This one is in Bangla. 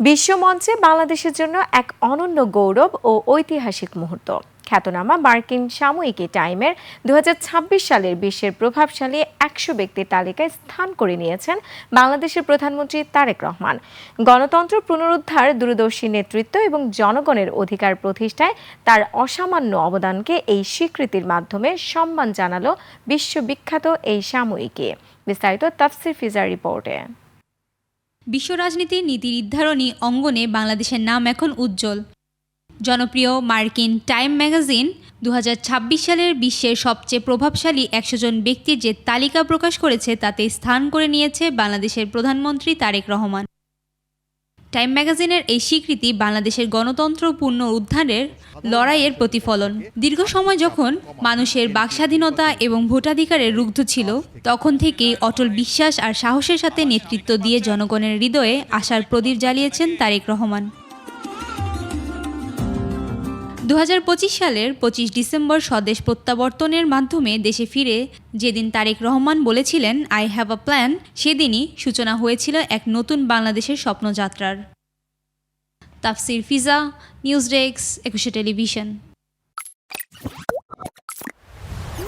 বিশ্বমঞ্চে বাংলাদেশের জন্য এক অনন্য গৌরব ও ঐতিহাসিক মুহূর্ত। খ্যাতনামা মার্কিন সাময়িকী টাইমের ২০২৬ সালের বিশ্বের প্রভাবশালী ১০০ ব্যক্তির তালিকায় স্থান করে নিয়েছেন বাংলাদেশের প্রধানমন্ত্রী তারেক রহমান। গণতন্ত্র পুনরুদ্ধার, দূরদর্শী নেতৃত্ব এবং জনগণের অধিকার প্রতিষ্ঠায় তার অসামান্য অবদানকে এই স্বীকৃতির মাধ্যমে সম্মান জানালো বিশ্ববিখ্যাত এই সাময়িকী। বিস্তারিত তাফসির ফিজার রিপোর্টে। বিশ্ব রাজনীতির নীতি নির্ধারণী অঙ্গনে বাংলাদেশের নাম এখন উজ্জ্বল। জনপ্রিয় মার্কিন টাইম ম্যাগাজিন ২০২৬ সালের বিশ্বের সবচেয়ে প্রভাবশালী ১০০ জন ব্যক্তির যে তালিকা প্রকাশ করেছে তাতে স্থান করে নিয়েছে বাংলাদেশের প্রধানমন্ত্রী তারেক রহমান। টাইম ম্যাগাজিনের এই স্বীকৃতি বাংলাদেশের গণতন্ত্র পুনরুদ্ধারের লড়াইয়ের প্রতিফলন। দীর্ঘ সময় যখন মানুষের বাকস্বাধীনতা এবং ভোটাধিকারে রুগ্ধ ছিল, তখন থেকেই অটল বিশ্বাস আর সাহসের সাথে নেতৃত্ব দিয়ে জনগণের হৃদয়ে আশার প্রদীপ জ্বালিয়েছেন তারেক রহমান। ২০২৫ সালের ২৫ ডিসেম্বর স্বদেশ প্রত্যাবর্তনের মাধ্যমে দেশে ফিরে যেদিন তারেক রহমান বলেছিলেন আই হ্যাভ আ প্ল্যান, সেদিনই সূচনা হয়েছিল এক নতুন বাংলাদেশের স্বপ্নযাত্রার। তাফসির ফিজা, নিউজ ডেস্ক, ২১ টেলিভিশন।